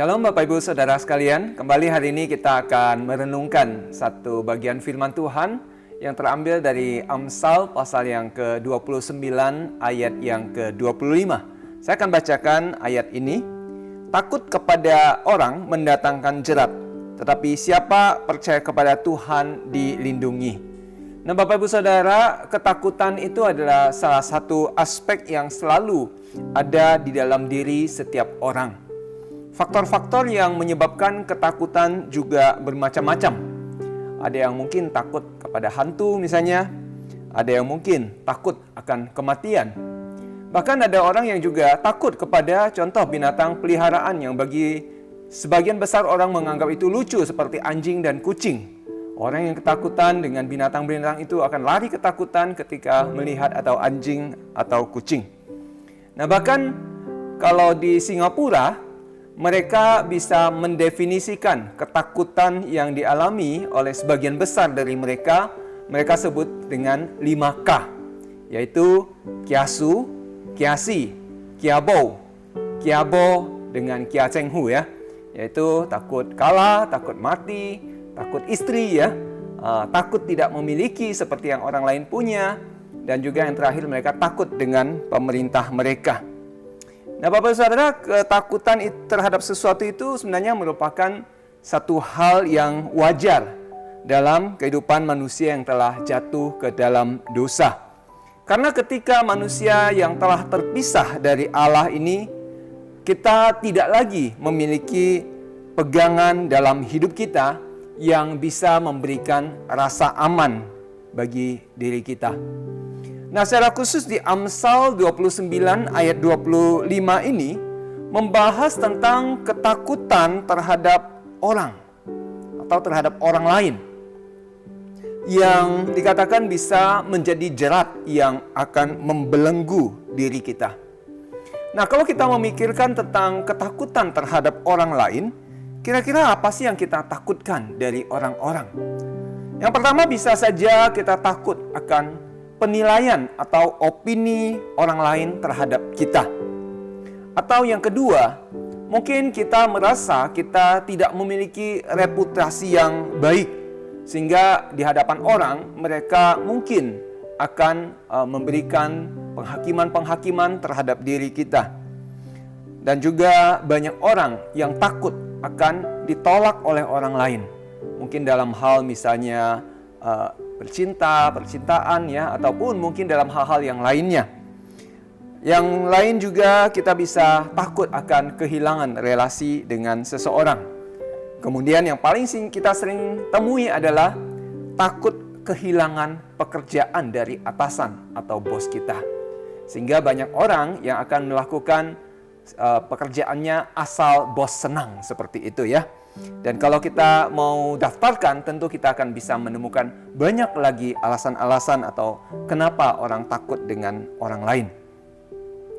Shalom Bapak Ibu Saudara sekalian, kembali hari ini kita akan merenungkan satu bagian firman Tuhan yang terambil dari Amsal pasal yang ke-29 ayat yang ke-25. Saya akan bacakan ayat ini. Takut kepada orang mendatangkan jerat, tetapi siapa percaya kepada Tuhan dilindungi. Nah Bapak Ibu Saudara, ketakutan itu adalah salah satu aspek yang selalu ada di dalam diri setiap orang. Faktor-faktor yang menyebabkan ketakutan juga bermacam-macam. Ada yang mungkin takut kepada hantu misalnya, ada yang mungkin takut akan kematian. Bahkan ada orang yang juga takut kepada contoh binatang peliharaan yang bagi sebagian besar orang menganggap itu lucu seperti anjing dan kucing. Orang yang ketakutan dengan binatang-binatang itu akan lari ketakutan ketika melihat atau anjing atau kucing. Nah bahkan kalau di Singapura, mereka bisa mendefinisikan ketakutan yang dialami oleh sebagian besar dari mereka sebut dengan 5K, yaitu kiasu, kiasi, kiabo, kiabo dengan kia cheng hu ya, yaitu takut kalah, takut mati, takut istri ya, takut tidak memiliki seperti yang orang lain punya, dan juga yang terakhir mereka takut dengan pemerintah mereka. Nah Bapak Saudara, ketakutan terhadap sesuatu itu sebenarnya merupakan satu hal yang wajar dalam kehidupan manusia yang telah jatuh ke dalam dosa. Karena ketika manusia yang telah terpisah dari Allah ini, kita tidak lagi memiliki pegangan dalam hidup kita yang bisa memberikan rasa aman bagi diri kita. Nah, secara khusus di Amsal 29 ayat 25 ini membahas tentang ketakutan terhadap orang atau terhadap orang lain yang dikatakan bisa menjadi jerat yang akan membelenggu diri kita. Nah, kalau kita memikirkan tentang ketakutan terhadap orang lain, kira-kira apa sih yang kita takutkan dari orang-orang? Yang pertama bisa saja kita takut akan penilaian atau opini orang lain terhadap kita. Atau yang kedua, mungkin kita merasa kita tidak memiliki reputasi yang baik, sehingga di hadapan orang mereka mungkin akan memberikan penghakiman-penghakiman terhadap diri kita. Dan juga banyak orang yang takut akan ditolak oleh orang lain. Mungkin dalam hal misalnya percintaan ya, ataupun mungkin dalam hal-hal yang lainnya. Yang lain juga kita bisa takut akan kehilangan relasi dengan seseorang. Kemudian yang paling kita sering temui adalah takut kehilangan pekerjaan dari atasan atau bos kita. Sehingga banyak orang yang akan melakukan pekerjaannya asal bos senang seperti itu ya. Dan kalau kita mau daftarkan, tentu kita akan bisa menemukan banyak lagi alasan-alasan atau kenapa orang takut dengan orang lain.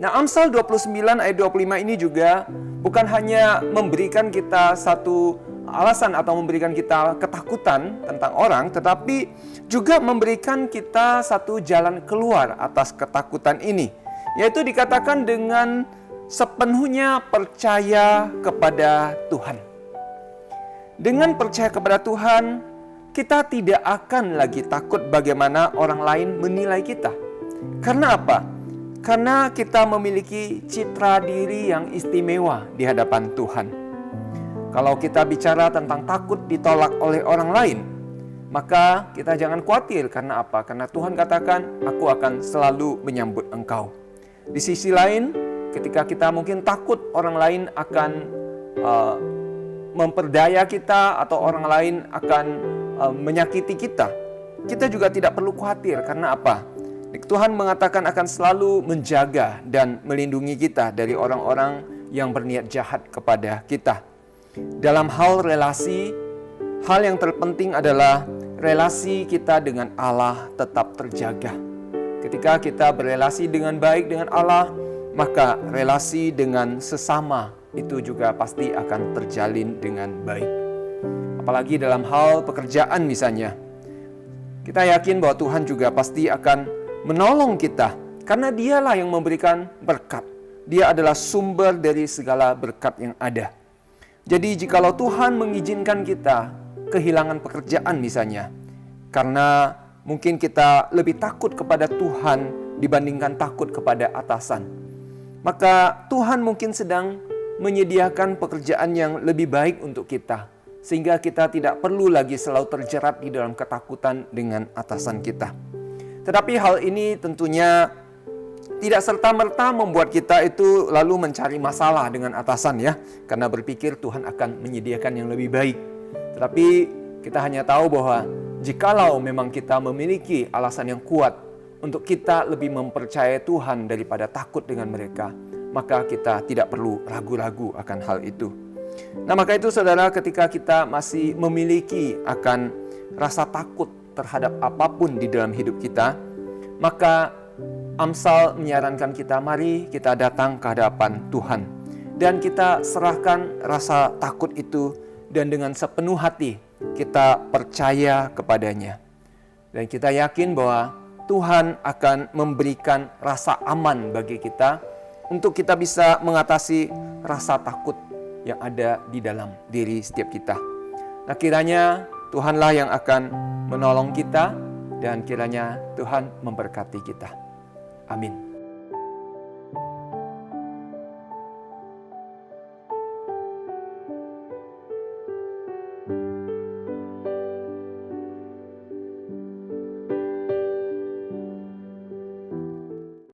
Nah, Amsal 29 ayat 25 ini juga bukan hanya memberikan kita satu alasan atau memberikan kita ketakutan tentang orang, tetapi juga memberikan kita satu jalan keluar atas ketakutan ini, yaitu dikatakan dengan sepenuhnya percaya kepada Tuhan. Dengan percaya kepada Tuhan, kita tidak akan lagi takut bagaimana orang lain menilai kita. Karena apa? Karena kita memiliki citra diri yang istimewa di hadapan Tuhan. Kalau kita bicara tentang takut ditolak oleh orang lain, maka kita jangan khawatir. Karena apa? Karena Tuhan katakan, aku akan selalu menyambut engkau. Di sisi lain, ketika kita mungkin takut orang lain akan memperdaya kita atau orang lain akan menyakiti kita, kita juga tidak perlu khawatir. Karena apa? Tuhan mengatakan akan selalu menjaga dan melindungi kita dari orang-orang yang berniat jahat kepada kita. Dalam hal relasi, hal yang terpenting adalah relasi kita dengan Allah tetap terjaga. Ketika kita berelasi dengan baik dengan Allah, maka relasi dengan sesama itu juga pasti akan terjalin dengan baik. Apalagi dalam hal pekerjaan misalnya. Kita yakin bahwa Tuhan juga pasti akan menolong kita, karena Dialah yang memberikan berkat. Dia adalah sumber dari segala berkat yang ada. Jadi jikalau Tuhan mengizinkan kita kehilangan pekerjaan misalnya, karena mungkin kita lebih takut kepada Tuhan dibandingkan takut kepada atasan, maka Tuhan mungkin sedang menyediakan pekerjaan yang lebih baik untuk kita, sehingga kita tidak perlu lagi selalu terjerat di dalam ketakutan dengan atasan kita. Tetapi hal ini tentunya tidak serta-merta membuat kita itu lalu mencari masalah dengan atasan ya, karena berpikir Tuhan akan menyediakan yang lebih baik. Tetapi kita hanya tahu bahwa jikalau memang kita memiliki alasan yang kuat untuk kita lebih mempercayai Tuhan daripada takut dengan mereka, maka kita tidak perlu ragu-ragu akan hal itu. Nah, maka itu saudara, ketika kita masih memiliki akan rasa takut terhadap apapun di dalam hidup kita, maka Amsal menyarankan kita, mari kita datang ke hadapan Tuhan dan kita serahkan rasa takut itu, dan dengan sepenuh hati kita percaya kepadanya. Dan kita yakin bahwa Tuhan akan memberikan rasa aman bagi kita untuk kita bisa mengatasi rasa takut yang ada di dalam diri setiap kita. Nah, kiranya Tuhanlah yang akan menolong kita, dan kiranya Tuhan memberkati kita. Amin.